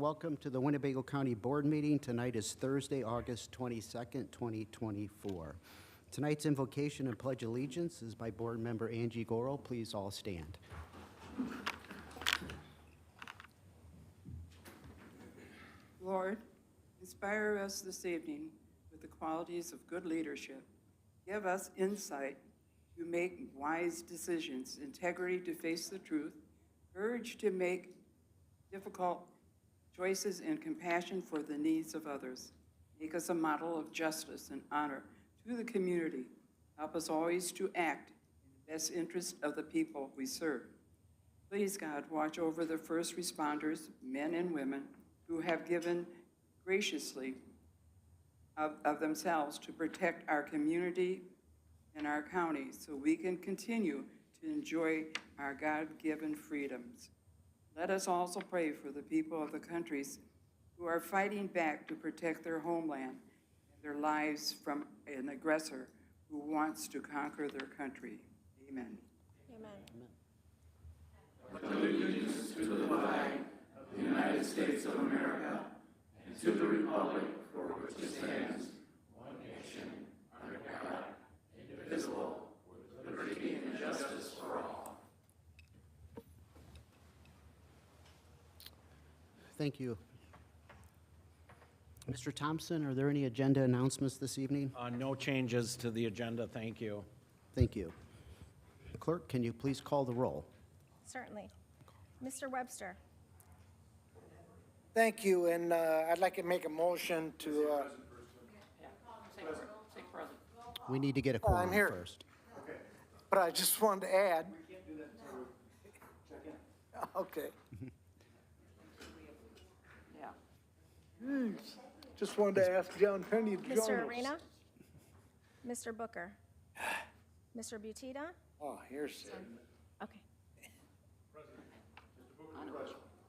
welcome to the Winnebago County Board meeting. Tonight is Thursday, August 22nd, 2024. Tonight's invocation and pledge allegiance is by Board Member Angie Goro. Please all stand. Lord, inspire us this evening with the qualities of good leadership. Give us insight to make wise decisions, integrity to face the truth, courage to make difficult choices, and compassion for the needs of others. Make us a model of justice and honor to the community. Help us always to act in the best interest of the people we serve. Please, God, watch over the first responders, men and women, who have given graciously of themselves to protect our community and our county so we can continue to enjoy our God-given freedoms. Let us also pray for the people of the countries who are fighting back to protect their homeland and their lives from an aggressor who wants to conquer their country. Amen. Amen. With allegiance to the flag of the United States of America and to the republic for which it stands, one nation, under God, indivisible, with liberty and justice for all. Thank you. Mr. Thompson, are there any agenda announcements this evening? No changes to the agenda, thank you. Thank you. Clerk, can you please call the roll? Certainly. Mr. Webster. Thank you, and I'd like to make a motion to, We need to get a quorum I'm here. first. but I just wanted to add. Okay. Yeah. Just wanted to ask John Penny to join us. Mr. Arena. Mr. Booker. Mr. Butita. Oh, here's, Okay.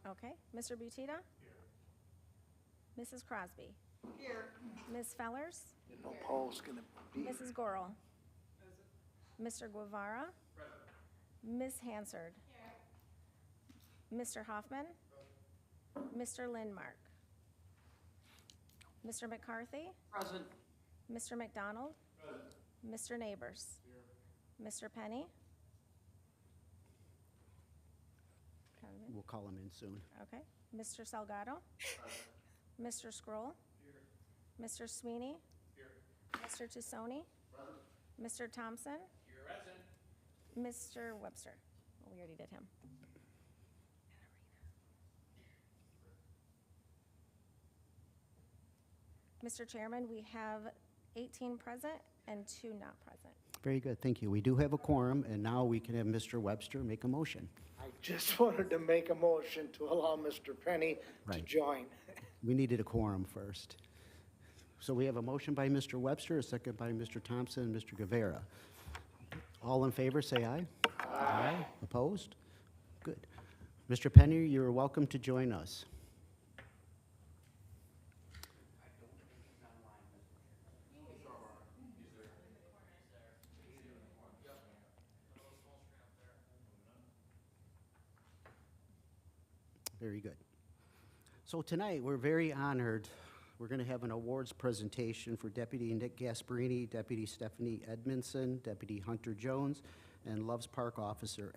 Okay. Mr. Butita. Mrs. Crosby. Here. Ms. Fellers. you know, Paul's gonna be, Mrs. Gorel. Mr. Guevara. Ms. Hansard. Mr. Hoffman. Mr. Lindmark. Mr. McCarthy. Present. Mr. McDonald. Mr. Neighbors. Mr. Penny. We'll call him in soon. Okay. Mr. Salgado. Mr. Scroll. Mr. Sweeney. Mr. Tassoni. Mr. Thompson. Mr. Webster. Oh, we already did him. Mr. Chairman, we have 18 present and 2 not present. Very good, thank you. We do have a quorum, and now we can have Mr. Webster make a motion. I just wanted to make a motion to allow Mr. Penny to Right. join. We needed a quorum first. So we have a motion by Mr. Webster, a second by Mr. Thompson and Mr. Guevara. All in favor, say aye. Aye. Opposed? Good. Mr. Penny, you're welcome to join us. Very good. So tonight, we're very honored. We're going to have an awards presentation for Deputy Nick Gasparini, Deputy Stephanie Edmondson, Deputy Hunter Jones, and Loves Park Officer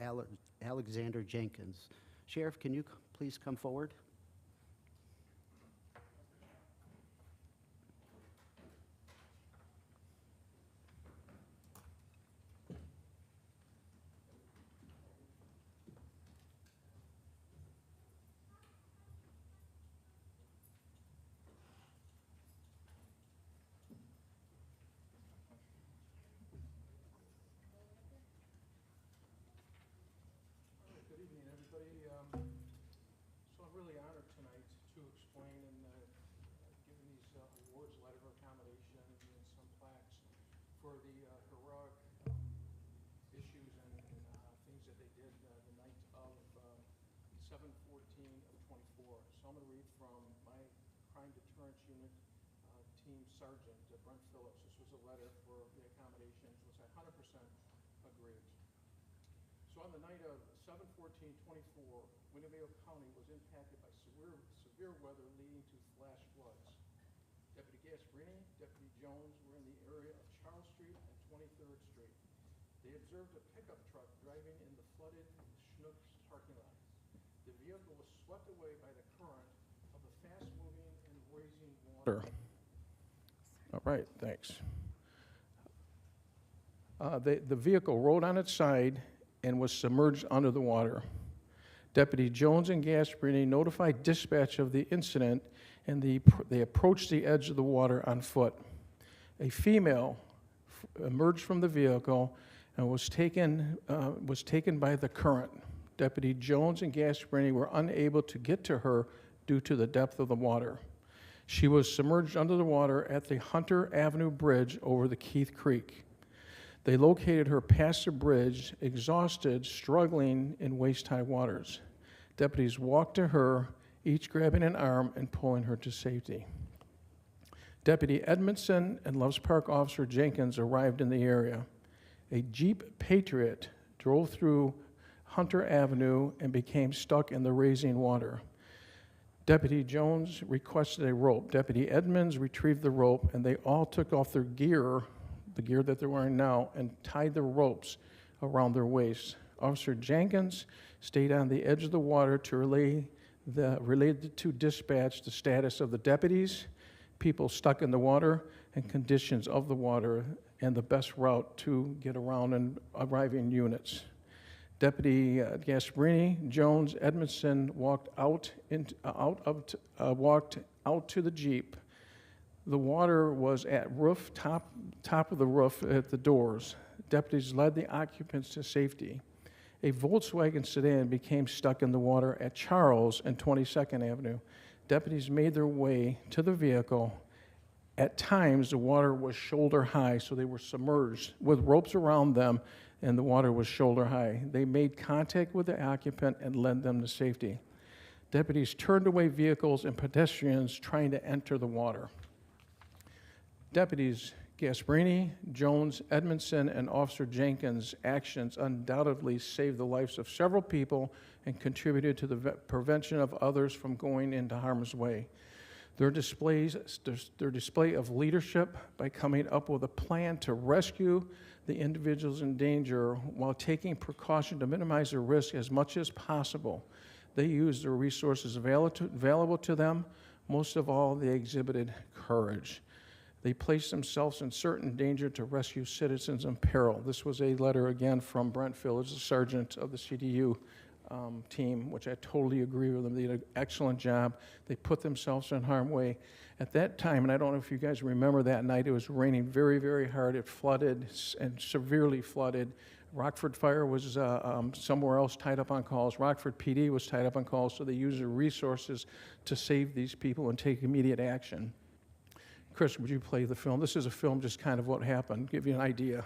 Alexander Jenkins. Sheriff, can you please come forward? Good evening, everybody. So I'm really honored tonight to explain and give these awards, letter of accommodation, and some plaques for the heroic issues and things that they did the night of 7/14 of '24. So I'm going to read from my crime deterrence unit team sergeant, Brent Phillips. This was a letter for the accommodations, which I 100% agreed. So on the night of 7/14/24, Winnebago County was impacted by severe weather leading to flash floods. Deputy Gasparini, Deputy Jones were in the area of Charles Street and 23rd Street. They observed a pickup truck driving in the flooded Schnucks parking lot. The vehicle was swept away by the current of the fast-moving and rising water. All right, thanks. The vehicle rolled on its side and was submerged under the water. Deputy Jones and Gasparini notified dispatch of the incident, and they approached the edge of the water on foot. A female emerged from the vehicle and was taken by the current. Deputy Jones and Gasparini were unable to get to her due to the depth of the water. She was submerged under the water at the Hunter Avenue Bridge over the Keith Creek. They located her past the bridge, exhausted, struggling in waist-high waters. Deputies walked to her, each grabbing an arm and pulling her to safety. Deputy Edmondson and Loves Park Officer Jenkins arrived in the area. A Jeep Patriot drove through Hunter Avenue and became stuck in the rising water. Deputy Jones requested a rope. Deputy Edmonds retrieved the rope, and they all took off their gear, the gear that they're wearing now, and tied the ropes around their waists. Officer Jenkins stayed on the edge of the water to relay to dispatch the status of the deputies, people stuck in the water, and conditions of the water, and the best route to get around and arriving units. Deputy Gasparini, Jones, Edmondson walked out to the Jeep. The water was at top of the roof at the doors. Deputies led the occupants to safety. A Volkswagen sedan became stuck in the water at Charles and 22nd Avenue. Deputies made their way to the vehicle. At times, the water was shoulder high, so they were submerged with ropes around them, and the water was shoulder high. They made contact with the occupant and led them to safety. Deputies turned away vehicles and pedestrians trying to enter the water. Deputies Gasparini, Jones, Edmondson, and Officer Jenkins' actions undoubtedly saved the lives of several people and contributed to the prevention of others from going into harm's way. Their display of leadership by coming up with a plan to rescue the individuals in danger while taking precaution to minimize the risk as much as possible. They used the resources available to them. Most of all, they exhibited courage. They placed themselves in certain danger to rescue citizens in peril. This was a letter, again, from Brent Phillips, the sergeant of the CDU team, which I totally agree with them. They did an excellent job. They put themselves in harm's way. At that time, and I don't know if you guys remember that night, it was raining very, very hard. It flooded and severely flooded. Rockford Fire was somewhere else tied up on calls. Rockford PD was tied up on calls, so they used their resources to save these people and take immediate action. Chris, would you play the film? This is a film, just kind of what happened, give you an idea.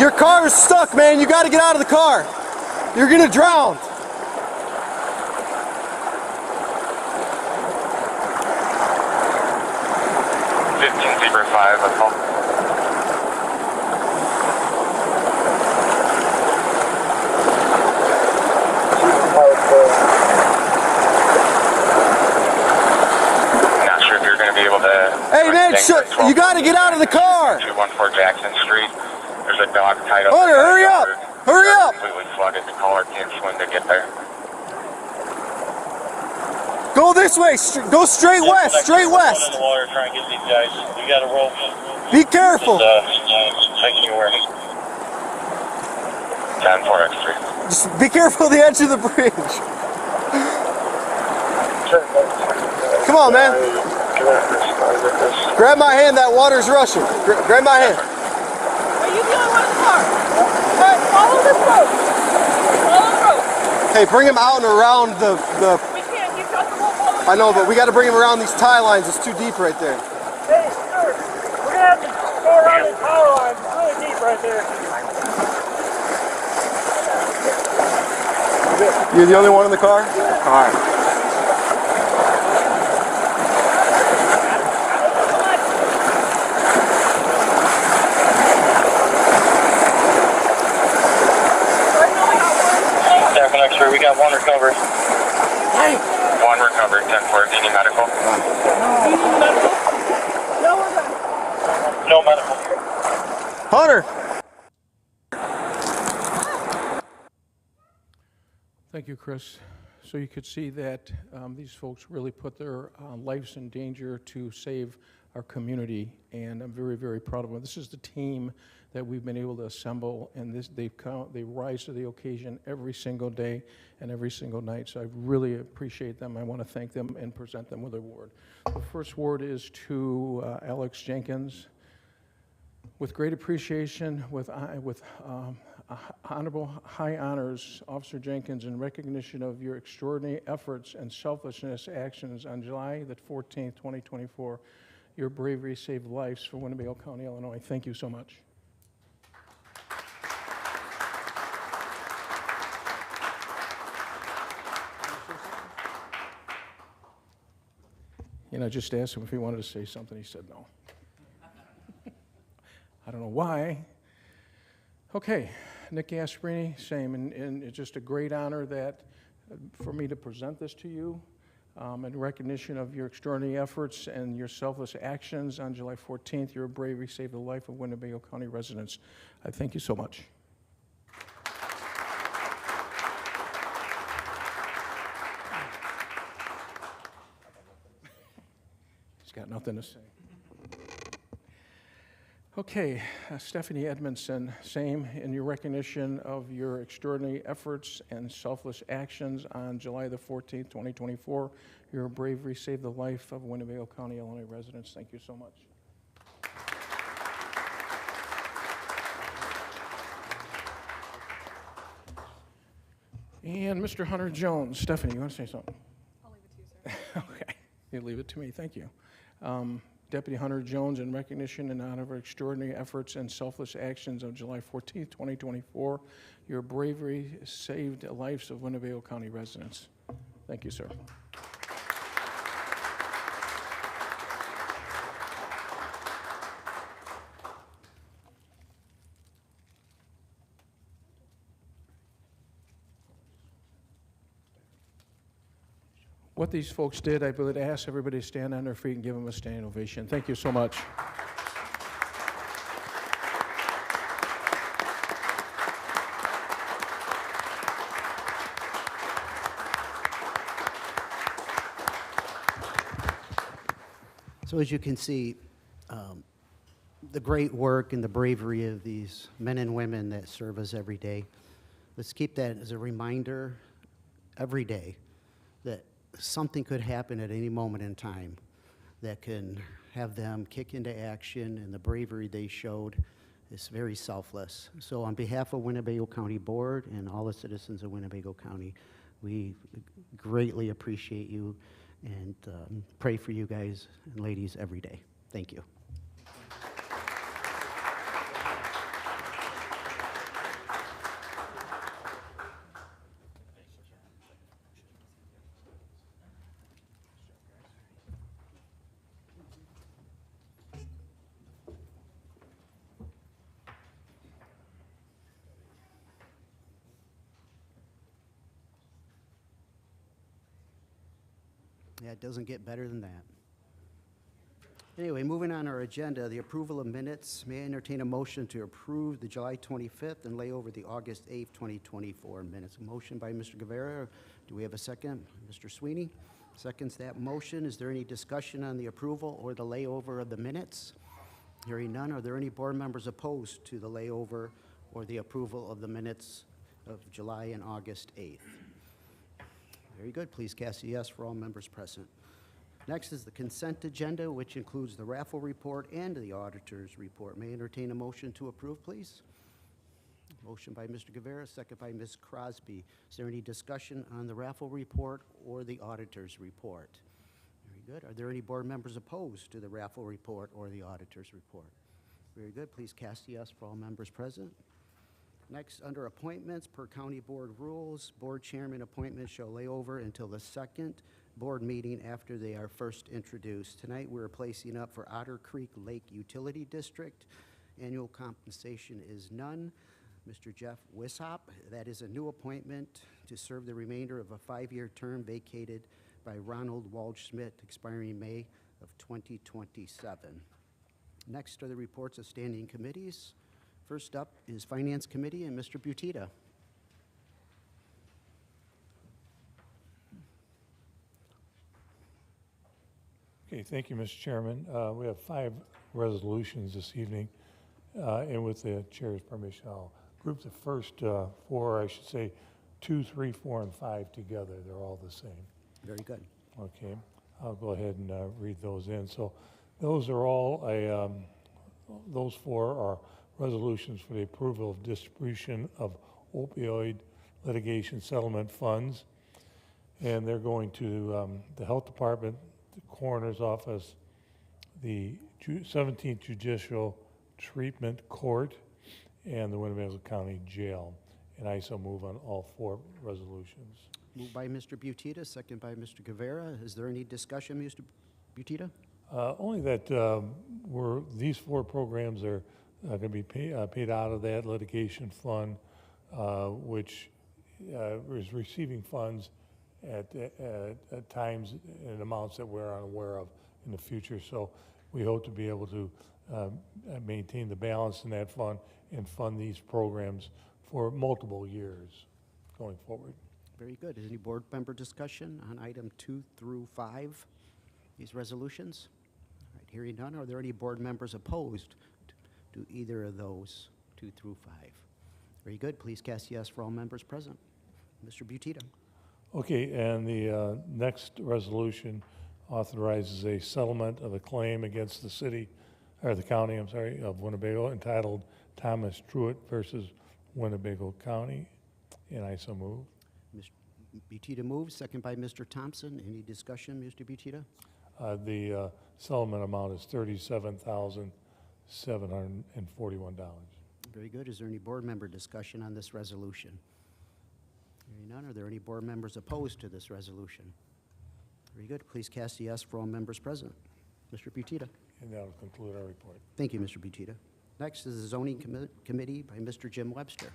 Your car is stuck, man. You got to get out of the car. You're going to drown. Zebra 5, that's all. Not sure if you're going to be able to... Hey, man, you got to get out of the car. 214 Jackson Street. There's a dog tied up. Hunter, hurry up! Hurry up! Completely flooded. The caller can't swim to get there. Go this way. Go straight west. Straight west. In the water, trying to get these guys. You got a rope. Be careful. Taking you where? 10-4X3. Just be careful of the edge of the bridge. Come on, man. Grab my hand. That water's rushing. Grab my hand. Are you the only one in the car? Hey, follow this rope. Follow the rope. Hey, bring him out and around the... We can't. You've got the rope all the way I know, but down. we got to bring him around these tie lines. It's too deep right there. Hey, sir, we're gonna have to go around the power line. It's really deep right there. You're the only one in the car? All right. recovered. Hey! 1 recovered, 10-4. Do you need medical? Do you need medical? No, we're good. No medical. Hunter! Thank you, Chris. So you could see that these folks really put their lives in danger to save our community, and I'm very, very proud of them. This is the team that we've been able to assemble, and they rise to the occasion every single day and every single night, so I really appreciate them. I want to thank them and present them with an award. The first award is to Alex Jenkins. With great appreciation, with honorable high honors, Officer Jenkins, in recognition of your extraordinary efforts and selflessness actions on July the 14th, 2024, your bravery saved lives for Winnebago County, Illinois. Thank you so much. You know, I just asked him if he wanted to say something. He said no. I don't know why. Okay, Nick Gasparini, same, and it's just a great honor that for me to present this to you in recognition of your extraordinary efforts and your selfless actions on July 14th. Your bravery saved the life of Winnebago County residents. I thank you so much. He's got nothing to say. Okay, Stephanie Edmondson, same, in your recognition of your extraordinary efforts and selfless actions on July the 14th, 2024. Your bravery saved the life of Winnebago County, Illinois residents. Thank you so much. And Mr. Hunter Jones. Stephanie, you want to say something? I'll leave it to you, sir. Okay, you leave it to me. Thank you. Deputy Hunter Jones, in recognition and honor of extraordinary efforts and selfless actions on July 14th, 2024, your bravery saved the lives of Winnebago County residents. Thank you, sir. What these folks did, I would ask everybody to stand on their feet and give them a standing ovation. Thank you so much. So as you can see, the great work and the bravery of these men and women that serve us every day, let's keep that as a reminder every day that something could happen at any moment in time that can have them kick into action, and the bravery they showed is very selfless. So on behalf of Winnebago County Board and all the citizens of Winnebago County, we greatly appreciate you and pray for you guys and ladies every day. Thank you. Yeah, it doesn't get better than that. Anyway, moving on our agenda, the approval of minutes. May I entertain a motion to approve the July 25th and lay over the August 8th, 2024 minutes? A motion by Mr. Guevara. Do we have a second? Mr. Sweeney seconds that motion. Is there any discussion on the approval or the layover of the minutes? Hearing none, are there any board members opposed to the layover or the approval of the minutes of July and August 8th? Very good. Please cast a yes for all members present. Next is the consent agenda, which includes the raffle report and the auditor's report. May I entertain a motion to approve, please? Motion by Mr. Guevara, second by Ms. Crosby. Is there any discussion on the raffle report or the auditor's report? Very good. Are there any board members opposed to the raffle report or the auditor's report? Very good. Please cast a yes for all members present. Next, under appointments, per county board rules, board chairman appointments shall lay over until the second board meeting after they are first introduced. Tonight, we're placing up for Otter Creek Lake Utility District. Annual compensation is none. Mr. Jeff Wishop. That is a new appointment to serve the remainder of a 5-year term vacated by Ronald Waldschmidt, expiring May of 2027. Next are the reports of standing committees. First up is Finance Committee and Mr. Butita. Okay, thank you, Mr. Chairman. We have 5 resolutions this evening, and with the chair's permission, I'll group the first 4, I should say, 2, 3, 4, and 5 together. They're all the same. Very good. Okay, I'll go ahead and read those in. So those are all those 4 are resolutions for the approval of distribution of opioid litigation settlement funds, and they're going to the Health Department, the Coroner's Office, the 17th Judicial Treatment Court, and the Winnebago County Jail. And I so move on all 4 resolutions. Moved by Mr. Butita, second by Mr. Guevara. Is there any discussion, Mr. Butita? Only that these 4 programs are going to be paid out of that litigation fund, which is receiving funds at times in amounts that we're unaware of in the future. So we hope to be able to maintain the balance in that fund and fund these programs for multiple years going forward. Very good. Is any board member discussion on item 2 through 5, these resolutions? All right, hearing none, are there any board members opposed to either of those 2 through 5? Very good. Please cast yes for all members present. Mr. Butita. Okay, and the next resolution authorizes a settlement of a claim against the city, or the county, I'm sorry, of Winnebago, entitled Thomas Truitt versus Winnebago County, and I so move. Mr. Butita moves, second by Mr. Thompson. Any discussion, Mr. Butita? The settlement amount is $37,741. Very good. Is there any board member discussion on this resolution? Hearing none, are there any board members opposed to this resolution? Very good. Please cast a yes for all members present. Mr. Butita. And that will conclude our report. Thank you, Mr. Butita. Next is the Zoning Committee by Mr. Jim Webster.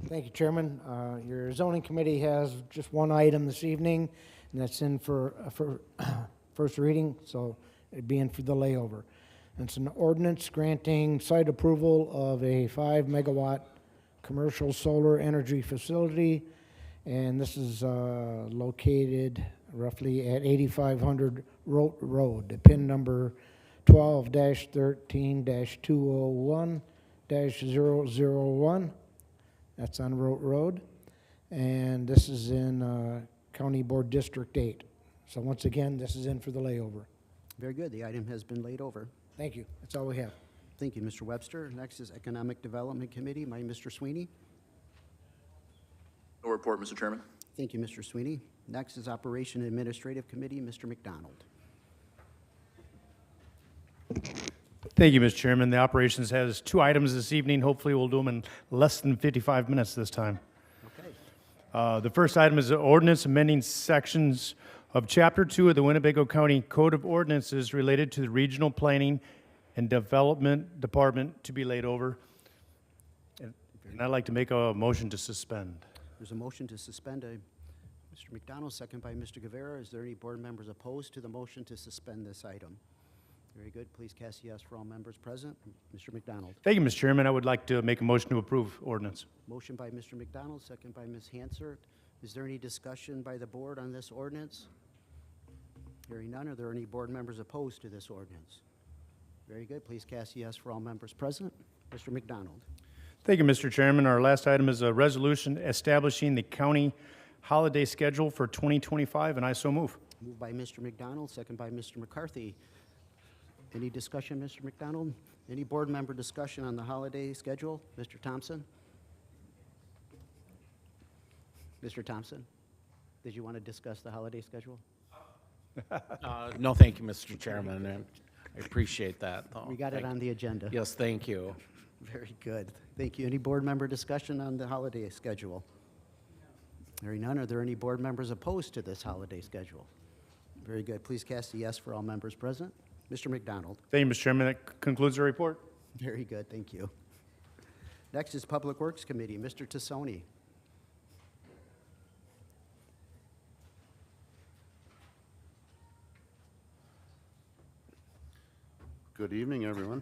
Thank you, Chairman. Your zoning committee has just one item this evening, and that's in for first reading, so it'd be in for the layover. And it's an ordinance granting site approval of a 5-megawatt commercial solar energy facility, and this is located roughly at 8500 Rote Road. The PIN number 12-13-201-001. That's on Rote Road, and this is in County Board District 8. So once again, this is in for the layover. Very good. The item has been laid over. Thank you. That's all we have. Thank you, Mr. Webster. Next is Economic Development Committee by Mr. Sweeney. No report, Mr. Chairman. Thank you, Mr. Sweeney. Next is Operation Administrative Committee, Mr. McDonald. Thank you, Mr. Chairman. The operations has 2 items this evening. Hopefully we'll do them in less than 55 minutes this time. Okay. The first item is the ordinance amending sections of Chapter 2 of the Winnebago County Code of Ordinances related to the Regional Planning and Development Department to be laid over. And I'd like to make a motion to suspend. There's a motion to suspend. Mr. McDonald, second by Mr. Guevara. Is there any board members opposed to the motion to suspend this item? Very good. Please cast yes for all members present. Mr. McDonald. Thank you, Mr. Chairman. I would like to make a motion to approve ordinance. Motion by Mr. McDonald, second by Ms. Hansert. Is there any discussion by the board on this ordinance? Hearing none, are there any board members opposed to this ordinance? Very good. Please cast yes for all members present. Mr. McDonald. Thank you, Mr. Chairman. Our last item is a resolution establishing the county holiday schedule for 2025, and I so move. Moved by Mr. McDonald, second by Mr. McCarthy. Any discussion, Mr. McDonald? Any board member discussion on the holiday schedule? Mr. Thompson? Mr. Thompson, did you want to discuss the holiday schedule? No, thank you, Mr. Chairman. I appreciate that, though. We got it on the agenda. Yes, thank you. Very good. Thank you. Any board member discussion on the holiday schedule? Hearing none, are there any board members opposed to this holiday schedule? Very good. Please cast a yes for all members present. Mr. McDonald. Thank you, Mr. Chairman. That concludes the report. Very good, thank you. Next is Public Works Committee, Mr. Tassoni. Good evening, everyone.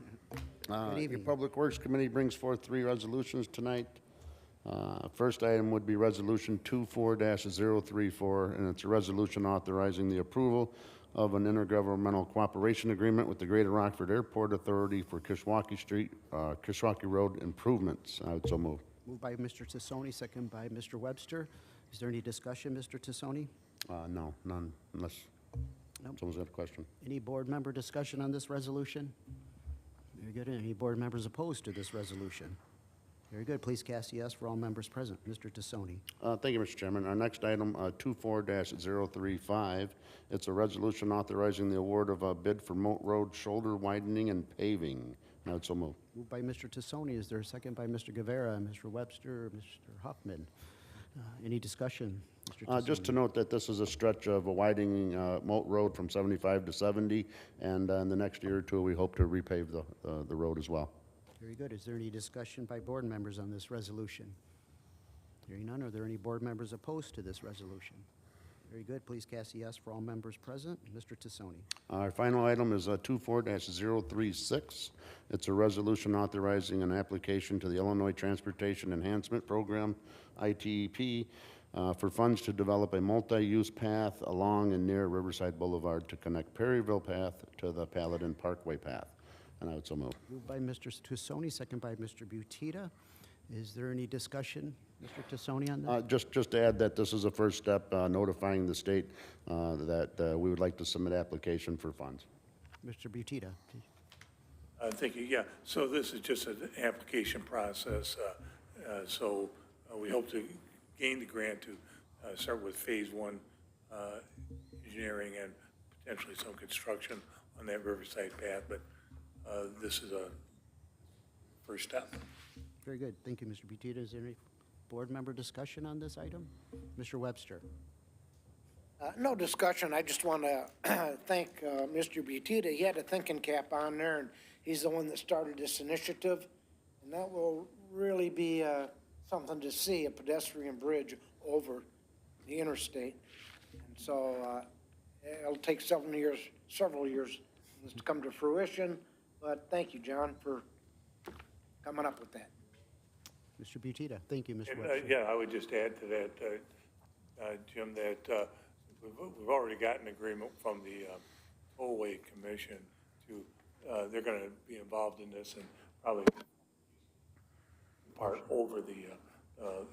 Good evening. Your Public Works Committee brings forth 3 resolutions tonight. First item would be Resolution 24-034, and it's a resolution authorizing the approval of an intergovernmental cooperation agreement with the Greater Rockford Airport Authority for Kishwaukee Road improvements. I would so move. Moved by Mr. Tassoni, second by Mr. Webster. Is there any discussion, Mr. Tassoni? No, none, unless Nope. someone's got a question. Any board member discussion on this resolution? Very good. Any board members opposed to this resolution? Very good. Please cast a yes for all members present. Mr. Tassoni. Thank you, Mr. Chairman. Our next item, 24-035, it's a resolution authorizing the award of a bid for Moat Road shoulder widening and paving. And I would so move. Moved by Mr. Tassoni. Is there a second by Mr. Guevara, Mr. Webster, Mr. Huffman? Any discussion, Mr. Tassoni? Just to note that this is a stretch of a widening Moat Road from 75 to 70, and in the next year or two, we hope to repave the road as well. Very good. Is there any discussion by board members on this resolution? Hearing none, are there any board members opposed to this resolution? Very good. Please cast a yes for all members present. Mr. Tassoni. Our final item is 24-036. It's a resolution authorizing an application to the Illinois Transportation Enhancement Program, ITEP, for funds to develop a multi-use path along and near Riverside Boulevard to connect Perryville Path to the Paladin Parkway Path. And I would so move. Moved by Mr. Tassoni, second by Mr. Butita. Is there any discussion, Mr. Tassoni, on this? Just to add that this is a first step notifying the state that we would like to submit application for funds. Mr. Butita. Thank you. Yeah, so this is just an application process. So we hope to gain the grant to start with phase 1 engineering and potentially some construction on that Riverside path, but this is a first step. Very good. Thank you, Mr. Butita. Is there any board member discussion on this item? Mr. Webster. No discussion. I just want to thank Mr. Butita. He had a thinking cap on there, and he's the one that started this initiative. And that will really be something to see, a pedestrian bridge over the interstate. And so it'll take several years for this to come to fruition. But thank you, John, for coming up with that. Mr. Butita. Thank you, Mr. And, Webster. yeah, I would just add to that, Jim, that we've already gotten agreement from the Tollway Commission to, they're going to be involved in this and probably part over the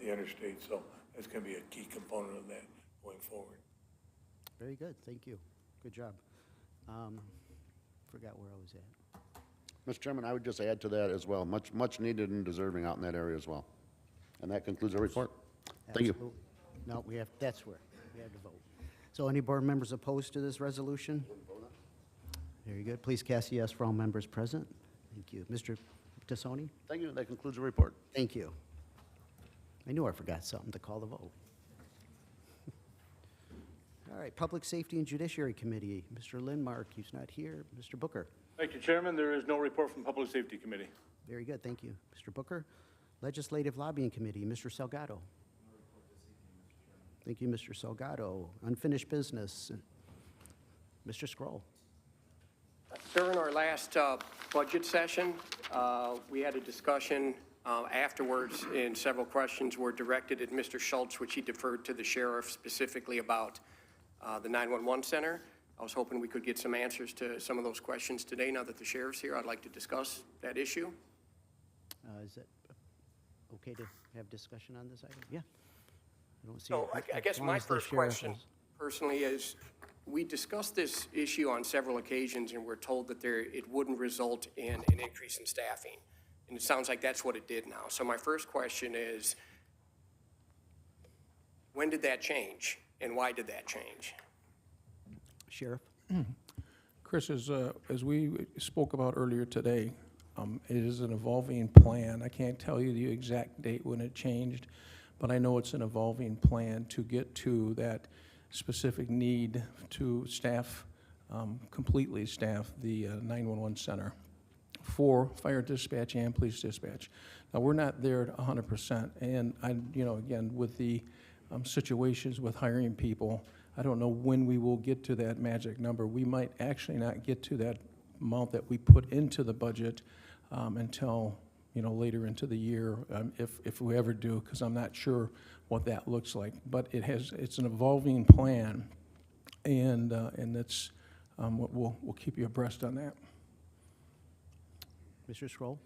interstate. So that's going to be a key component of that going forward. Very good. Thank you. Good job. Forgot where I was at. Mr. Chairman, I would just add to that as well. Much needed and deserving out in that area as well. And that concludes our report. Thank you. Absolutely. No, that's where we have to vote. So any board members opposed to this resolution? Very good. Please cast a yes for all members present. Thank you. Mr. Tassoni? Thank you. That concludes the report. Thank you. I knew I forgot something to call the vote. All right, Public Safety and Judiciary Committee, Mr. Lindmark, he's not here. Mr. Booker? Thank you, Chairman. There is no report from Public Safety Committee. Very good, thank you. Mr. Booker? Legislative Lobbying Committee, Mr. Salgado? Thank you, Mr. Salgado. Unfinished Business, Mr. Scroll? During our last budget session, we had a discussion afterwards, and several questions were directed at Mr. Schultz, which he deferred to the sheriff specifically about the 911 center. I was hoping we could get some answers to some of those questions today. Now that the sheriff's here, I'd like to discuss that issue. Is it okay to have discussion on this item? Yeah. I don't see So it. I guess As long my as the first sheriff question is- personally is, we discussed this issue on several occasions and we're told that it wouldn't result in an increase in staffing. And it sounds like that's what it did now. So my first question is, when did that change and why did that change? Sheriff? Chris, as we spoke about earlier today, it is an evolving plan. I can't tell you the exact date when it changed, but I know it's an evolving plan to get to that specific need to staff, completely staff the 911 center for fire dispatch and police dispatch. Now, we're not there at 100%, and again, with the situations with hiring people, I don't know when we will get to that magic number. We might actually not get to that amount that we put into the budget until later into the year, if we ever do, because I'm not sure what that looks like. But it's an evolving plan, and it's we'll keep you abreast on that. Mr. Scroll?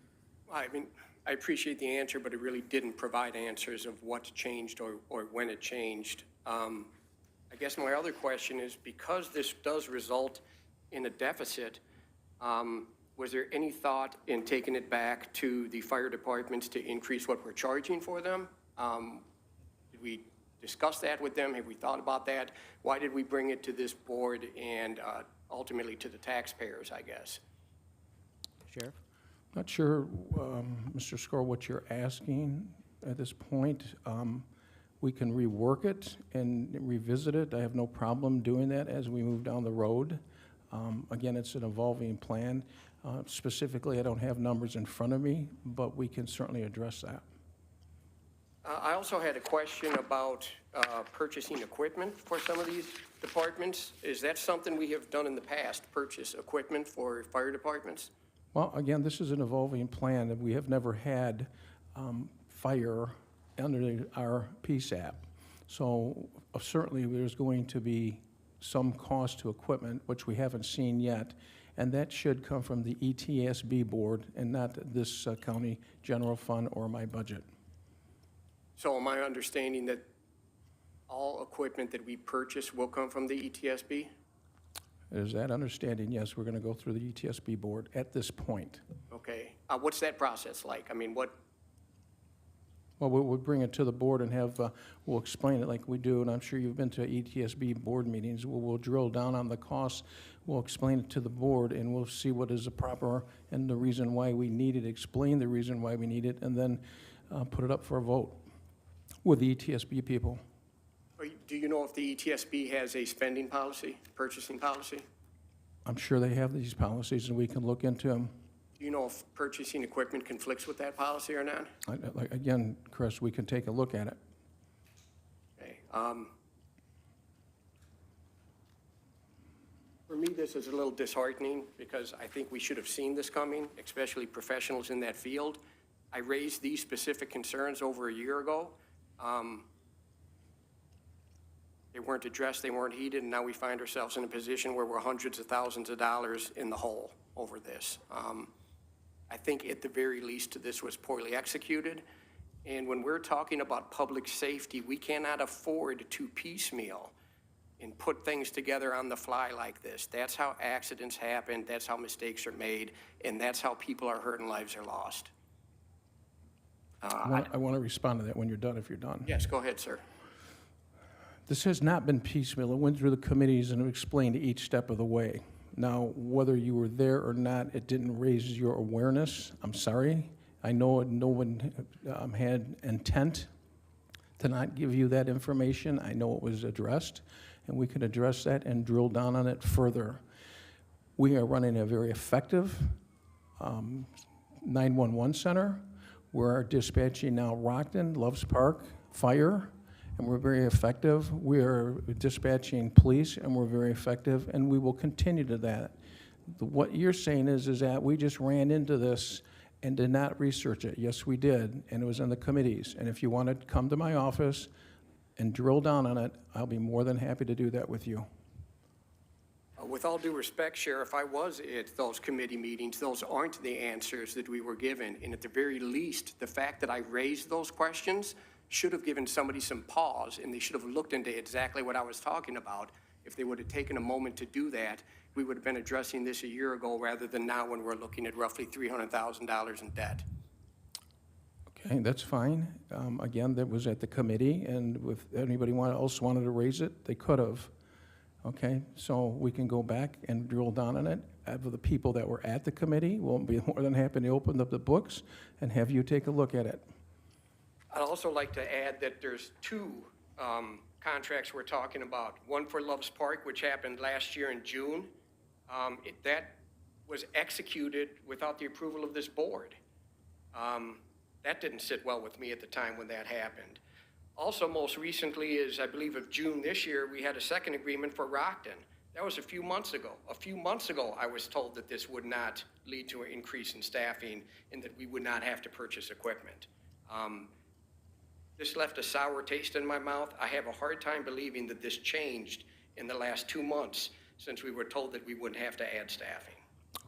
I mean, I appreciate the answer, but it really didn't provide answers of what's changed or when it changed. I guess my other question is, because this does result in a deficit, was there any thought in taking it back to the fire departments to increase what we're charging for them? Did we discuss that with them? Have we thought about that? Why did we bring it to this board and ultimately to the taxpayers, I guess? Sheriff? Not sure, Mr. Score, what you're asking at this point. We can rework it and revisit it. I have no problem doing that as we move down the road. Again, it's an evolving plan. Specifically, I don't have numbers in front of me, but we can certainly address that. I also had a question about purchasing equipment for some of these departments. Is that something we have done in the past, purchase equipment for fire departments? Well, again, this is an evolving plan, and we have never had fire under our PSAP. So certainly there's going to be some cost to equipment, which we haven't seen yet, and that should come from the ETSB board and not this county general fund or my budget. So am I understanding that all equipment that we purchase will come from the ETSB? Is that understanding? Yes, we're going to go through the ETSB board at this point. Okay. What's that process like? I mean, what? Well, we'll bring it to the board and we'll explain it like we do, and I'm sure you've been to ETSB board meetings. We'll drill down on the costs. We'll explain it to the board, and we'll see what is the proper and the reason why we need it, explain the reason why we need it, and then put it up for a vote with the ETSB people. Do you know if the ETSB has a spending policy, purchasing policy? I'm sure they have these policies, and we can look into them. Do you know if purchasing equipment conflicts with that policy or not? Again, Chris, we can take a look at it. Okay. For me, this is a little disheartening because I think we should have seen this coming, especially professionals in that field. I raised these specific concerns over a year ago. They weren't addressed, they weren't heeded, and now we find ourselves in a position where we're hundreds of thousands of dollars in the hole over this. I think at the very least this was poorly executed. And when we're talking about public safety, we cannot afford to piecemeal and put things together on the fly like this. That's how accidents happen, that's how mistakes are made, and that's how people are hurt and lives are lost. I want to respond to that when you're done, if you're done. Yes, go ahead, sir. This has not been piecemeal. It went through the committees and explained each step of the way. Now, whether you were there or not, it didn't raise your awareness. I'm sorry. I know no one had intent to not give you that information. I know it was addressed, and we can address that and drill down on it further. We are running a very effective 911 center. We're dispatching now Rockton, Loves Park, fire, and we're very effective. We are dispatching police, and we're very effective, and we will continue to that. What you're saying is that we just ran into this and did not research it. Yes, we did, and it was in the committees. And if you want to come to my office and drill down on it, I'll be more than happy to do that with you. With all due respect, Sheriff, I was at those committee meetings. Those aren't the answers that we were given. And at the very least, the fact that I raised those questions should have given somebody some pause, and they should have looked into exactly what I was talking about. If they would have taken a moment to do that, we would have been addressing this a year ago rather than now when we're looking at roughly $300,000 in debt. Okay, that's fine. Again, that was at the committee, and if anybody else wanted to raise it, they could have. Okay, so we can go back and drill down on it. For the people that were at the committee, we'll be more than happy to open up the books and have you take a look at it. I'd also like to add that there's two contracts we're talking about. One for Loves Park, which happened last year in June. That was executed without the approval of this board. That didn't sit well with me at the time when that happened. Also, most recently is, I believe, of June this year, we had a second agreement for Rockton. That was a few months ago. A few months ago, I was told that this would not lead to an increase in staffing and that we would not have to purchase equipment. This left a sour taste in my mouth. I have a hard time believing that this changed in the last 2 months since we were told that we wouldn't have to add staffing.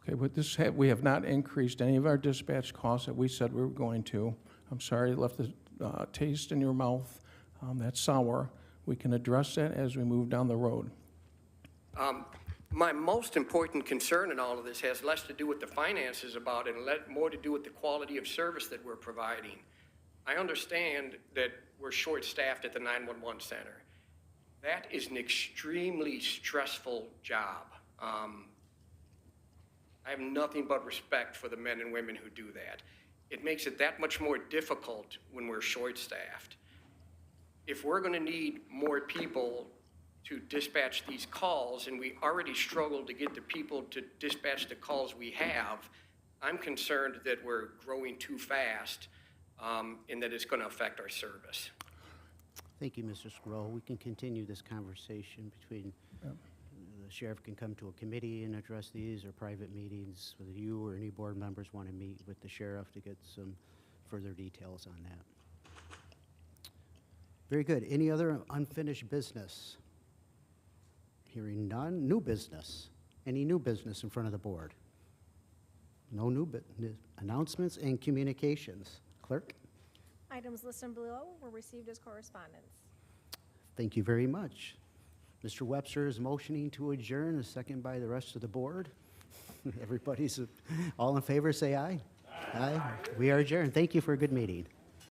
Okay, but we have not increased any of our dispatch costs that we said we were going to. I'm sorry, it left a taste in your mouth. That's sour. We can address that as we move down the road. My most important concern in all of this has less to do with the finances about it and more to do with the quality of service that we're providing. I understand that we're short-staffed at the 911 center. That is an extremely stressful job. I have nothing but respect for the men and women who do that. It makes it that much more difficult when we're short-staffed. If we're going to need more people to dispatch these calls, and we already struggle to get the people to dispatch the calls we have, I'm concerned that we're growing too fast and that it's going to affect our service. Thank you, Mr. Scroll. We can continue this conversation between, the sheriff can come to a committee and address these, or private meetings, whether you or any board members want to meet with the sheriff to get some further details on that. Very good. Any other unfinished business? Hearing none. New business. Any new business in front of the board? No new announcements and communications. Clerk? Items listed below were received as correspondence. Thank you very much. Mr. Webster is motioning to adjourn, a second by the rest of the board. Everybody's all in favor, say aye. Aye. We are adjourned. Thank you for a good meeting.